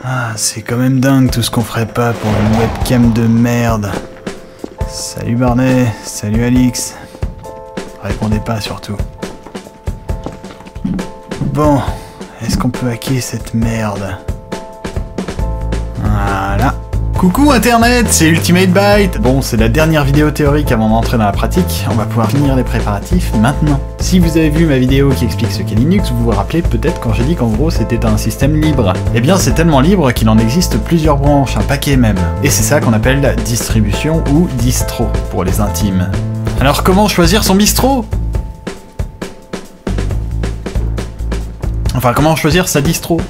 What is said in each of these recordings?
Ah, c'est quand même dingue tout ce qu'on ferait pas pour une webcam de merde. Salut Barnet, salut Alix. Répondez pas surtout. Bon, est-ce qu'on peut hacker cette merde? Voilà. Coucou Internet, c'est Ultimate Byte. Bon, c'est la dernière vidéo théorique avant d'entrer dans la pratique. On va pouvoir finir les préparatifs maintenant. Si vous avez vu ma vidéo qui explique ce qu'est Linux, vous vous rappelez peut-être quand j'ai dit qu'en gros c'était un système libre. Eh bien c'est tellement libre qu'il en existe plusieurs branches, un paquet même. Et c'est ça qu'on appelle la distribution ou distro pour les intimes. Alors comment choisir son bistrot? Enfin, comment choisir sa distro?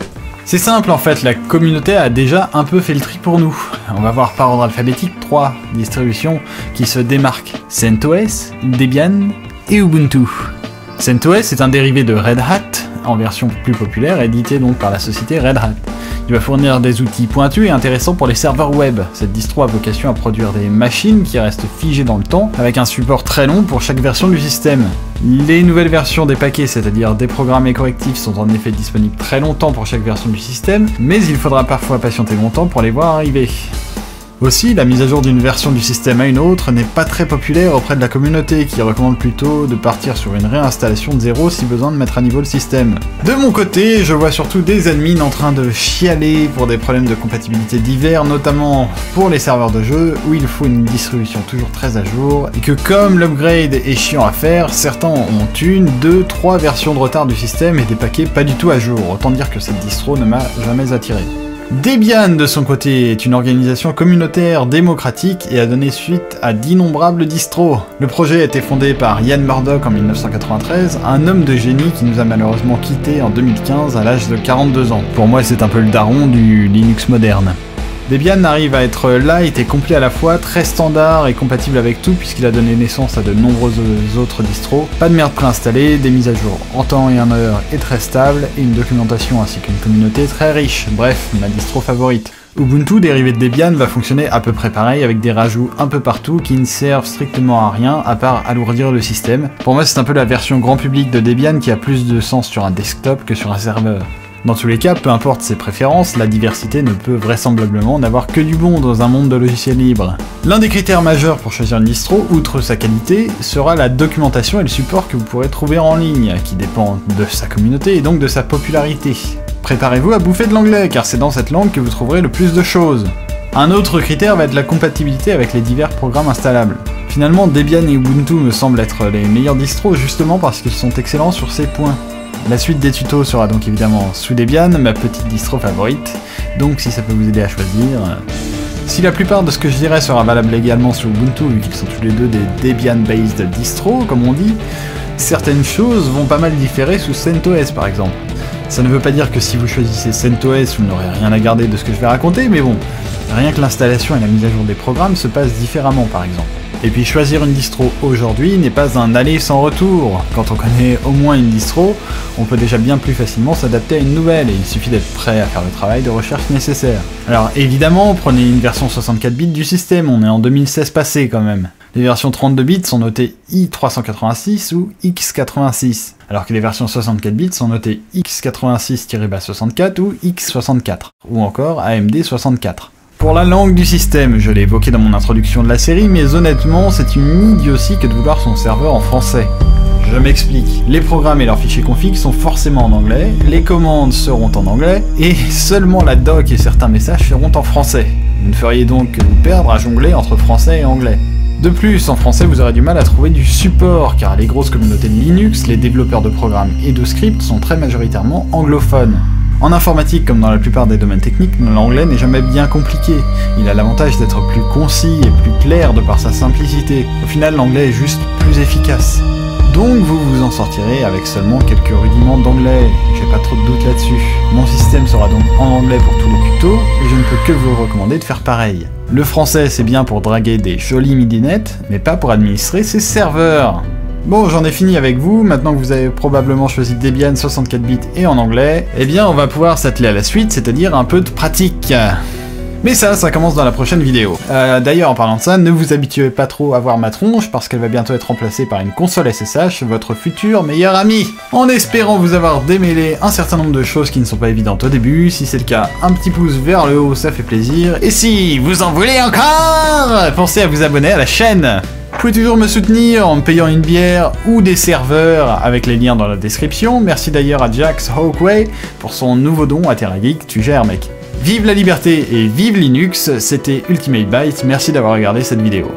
C'est simple en fait, la communauté a déjà un peu fait le tri pour nous. On va voir par ordre alphabétique 3 distributions qui se démarquent. CentOS, Debian et Ubuntu. CentOS est un dérivé de Red Hat, en version plus populaire, édité donc par la société Red Hat. Il va fournir des outils pointus et intéressants pour les serveurs web. Cette distro a vocation à produire des machines qui restent figées dans le temps, avec un support très long pour chaque version du système. Les nouvelles versions des paquets, c'est-à-dire des programmes et correctifs, sont en effet disponibles très longtemps pour chaque version du système, mais il faudra parfois patienter longtemps pour les voir arriver. Aussi, la mise à jour d'une version du système à une autre n'est pas très populaire auprès de la communauté, qui recommande plutôt de partir sur une réinstallation de zéro si besoin de mettre à niveau le système. De mon côté, je vois surtout des admins en train de chialer pour des problèmes de compatibilité divers, notamment pour les serveurs de jeu, où il faut une distribution toujours très à jour, et que comme l'upgrade est chiant à faire, certains ont une, deux, trois versions de retard du système et des paquets pas du tout à jour, autant dire que cette distro ne m'a jamais attiré. Debian, de son côté, est une organisation communautaire démocratique et a donné suite à d'innombrables distros. Le projet a été fondé par Ian Murdock en 1993, un homme de génie qui nous a malheureusement quittés en 2015 à l'âge de 42 ans. Pour moi, c'est un peu le daron du Linux moderne. Debian arrive à être light et complet à la fois, très standard et compatible avec tout puisqu'il a donné naissance à de nombreuses autres distros. Pas de merde préinstallée, des mises à jour en temps et en heure et très stable, et une documentation ainsi qu'une communauté très riche. Bref, ma distro favorite. Ubuntu, dérivé de Debian, va fonctionner à peu près pareil avec des rajouts un peu partout qui ne servent strictement à rien à part alourdir le système. Pour moi, c'est un peu la version grand public de Debian qui a plus de sens sur un desktop que sur un serveur. Dans tous les cas, peu importe ses préférences, la diversité ne peut vraisemblablement n'avoir que du bon dans un monde de logiciels libres. L'un des critères majeurs pour choisir une distro, outre sa qualité, sera la documentation et le support que vous pourrez trouver en ligne, qui dépend de sa communauté et donc de sa popularité. Préparez-vous à bouffer de l'anglais, car c'est dans cette langue que vous trouverez le plus de choses. Un autre critère va être la compatibilité avec les divers programmes installables. Finalement, Debian et Ubuntu me semblent être les meilleurs distros justement parce qu'ils sont excellents sur ces points. La suite des tutos sera donc évidemment sous Debian, ma petite distro favorite, donc si ça peut vous aider à choisir. Si la plupart de ce que je dirais sera valable également sous Ubuntu, vu qu'ils sont tous les deux des Debian-based distros, comme on dit, certaines choses vont pas mal différer sous CentOS par exemple. Ça ne veut pas dire que si vous choisissez CentOS, vous n'aurez rien à garder de ce que je vais raconter, mais bon, rien que l'installation et la mise à jour des programmes se passent différemment par exemple. Et puis choisir une distro aujourd'hui n'est pas un aller sans retour. Quand on connaît au moins une distro, on peut déjà bien plus facilement s'adapter à une nouvelle et il suffit d'être prêt à faire le travail de recherche nécessaire. Alors évidemment, prenez une version 64 bits du système, on est en 2016 passé quand même. Les versions 32 bits sont notées i386 ou x86, alors que les versions 64 bits sont notées x86-64 ou x64, ou encore AMD 64. Pour la langue du système, je l'ai évoqué dans mon introduction de la série, mais honnêtement, c'est une idiotie que de vouloir son serveur en français. Je m'explique. Les programmes et leurs fichiers config sont forcément en anglais, les commandes seront en anglais, et seulement la doc et certains messages seront en français. Vous ne feriez donc que vous perdre à jongler entre français et anglais. De plus, en français, vous aurez du mal à trouver du support, car les grosses communautés de Linux, les développeurs de programmes et de scripts sont très majoritairement anglophones. En informatique, comme dans la plupart des domaines techniques, l'anglais n'est jamais bien compliqué. Il a l'avantage d'être plus concis et plus clair de par sa simplicité. Au final, l'anglais est juste plus efficace. Donc vous vous en sortirez avec seulement quelques rudiments d'anglais, j'ai pas trop de doute là-dessus. Mon système sera donc en anglais pour tous les tutos, et je ne peux que vous recommander de faire pareil. Le français c'est bien pour draguer des jolies midinettes, mais pas pour administrer ses serveurs. Bon, j'en ai fini avec vous, maintenant que vous avez probablement choisi Debian 64 bits et en anglais, eh bien on va pouvoir s'atteler à la suite, c'est-à-dire un peu de pratique. Mais ça commence dans la prochaine vidéo. D'ailleurs, en parlant de ça, ne vous habituez pas trop à voir ma tronche, parce qu'elle va bientôt être remplacée par une console SSH, votre futur meilleur ami. En espérant vous avoir démêlé un certain nombre de choses qui ne sont pas évidentes au début, si c'est le cas, un petit pouce vers le haut, ça fait plaisir. Et si vous en voulez encore, pensez à vous abonner à la chaîne. Vous pouvez toujours me soutenir en me payant une bière ou des serveurs avec les liens dans la description. Merci d'ailleurs à Jax Hawkway pour son nouveau don à TerraGeek, tu gères mec. Vive la liberté et vive Linux, c'était Ultimate Byte, merci d'avoir regardé cette vidéo.